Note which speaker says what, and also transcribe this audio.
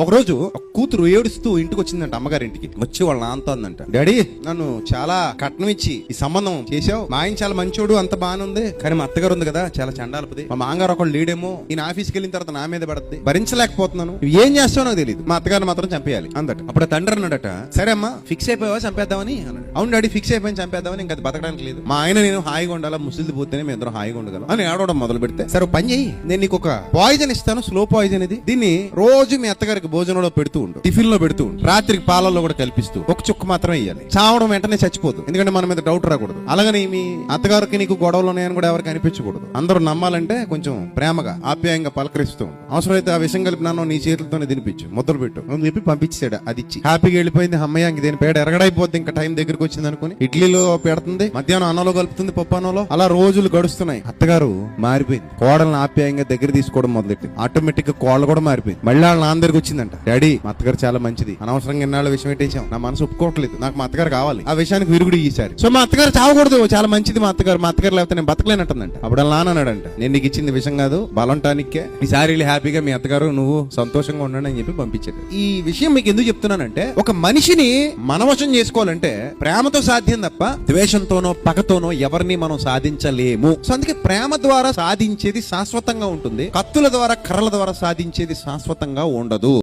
Speaker 1: ఒకరోజు ఒక కూతురు ఏడుస్తూ ఇంటికి వచ్చిందంట అమ్మగారింటికి. వచ్చి వాళ్ళ నాన్నతో అందంట, డాడీ నన్ను చాలా కట్నం ఇచ్చి ఈ సంబంధం చేసావు, మా ఆయన చాలా మంచోడు, అంత బాగానే ఉంది, కానీ మా అత్తగారు ఉంది కదా చాలా చండాలపది, మా మాంగారు ఒకళ్ళు లీడేమో, ఈయన ఆఫీస్కి వెళ్ళిన తర్వాత నా మీద పడుతుంది, భరించలేకపోతున్నాను, నువ్వు ఏం చేస్తావో నాకు తెలియదు, మా అత్తగారిని మాత్రం చంపేయాలి అందట. అప్పుడు తండ్రి అన్నాడట, సరే అమ్మా ఫిక్స్ అయిపోయావా చంపేద్దామని అన్నాడు. అవును డాడీ ఫిక్స్ అయిపోయి చంపేద్దామని, ఇంకా అది బతకడానికి లేదు, మా ఆయన నేను హాయిగా ఉండాలా, ముసలిది పోతేనే మేము ఇద్దరం హాయిగా ఉండగలం అని ఏడవడం మొదలు పెడితే, సరే పని చెయ్యి, నేను నీకు ఒక పాయిజన్ ఇస్తాను, స్లో పాయిజన్ ఇది, దీన్ని రోజు మీ అత్తగారికి భోజనంలో పెడుతూ ఉండు, టిఫిన్ లో పెడుతూ ఉండు, రాత్రికి పాలల్లో కూడా కల్పిస్తూ, ఒక చుక్క మాత్రం ఇయ్యాలి, చావడం వెంటనే చచ్చిపోదు, ఎందుకంటే మన మీద డౌట్ రాకూడదు. అలాగని మీ అత్తగారికి నీకు గొడవలు ఉన్నాయని కూడా ఎవరికి అనిపించకూడదు, అందరూ నమ్మాలంటే కొంచెం ప్రేమగా ఆప్యాయంగా పలకరిస్తూ ఉండు, అవసరమైతే ఆ విషయం కలిపి నన్ను నీ చేతులతోనే తినిపించు, ముద్దలు పెట్టు అని చెప్పి పంపించాడు. అది ఇచ్చి హ్యాపీగా వెళ్ళిపోయింది. అమ్మయ్య ఇంక దేని పేడ ఎరగడైపోద్ది, ఇంకా టైం దగ్గరికి వచ్చింది అనుకుని ఇడ్లీలో పెడుతుంది, మధ్యాహ్నం అన్నంలో కలుపుతుంది, పప్పు అన్నంలో. అలా రోజులు గడుస్తున్నాయి. అత్తగారు మారిపోయింది, కోడలను ఆప్యాయంగా దగ్గర తీసుకోవడం మొదలెట్టి ఆటోమేటిక్ గా కోడలు కూడా మారిపోయింది. మళ్ళీ వాళ్ళ నాన్న దగ్గరికి వచ్చిందంట, డాడీ మా అత్తగారు చాలా మంచిది, అనవసరంగా ఎన్నాళ్ళ విషయం పెట్టేశాం, నా మనసు ఒప్పుకోవట్లేదు, నాకు మా అత్తగారు కావాలి, ఆ విషయానికి విరుగుడు ఇచ్చారు. సో మా అత్తగారు చావకూడదు, చాలా మంచిది మా అత్తగారు లేకపోతే నేను బతకలేనట్టుందంట. అప్పుడు వాళ్ళ నాన్న అన్నాడంట, నేను నీకు ఇచ్చింది విషయం కాదు, బలంటానికే, ఈసారి హ్యాపీగా మీ అత్తగారు నువ్వు సంతోషంగా ఉండండి అని చెప్పి పంపించాడు. ఈ విషయం మీకు ఎందుకు చెప్తున్నానంటే, ఒక మనిషిని మనవశం చేసుకోవాలంటే ప్రేమతో సాధ్యం తప్ప ద్వేషంతోనో పగతోనో ఎవరిని మనం సాధించలేము. సో అందుకే ప్రేమ ద్వారా సాధించేది శాశ్వతంగా ఉంటుంది, కత్తుల ద్వారా కర్రల ద్వారా సాధించేది శాశ్వతంగా ఉండదు.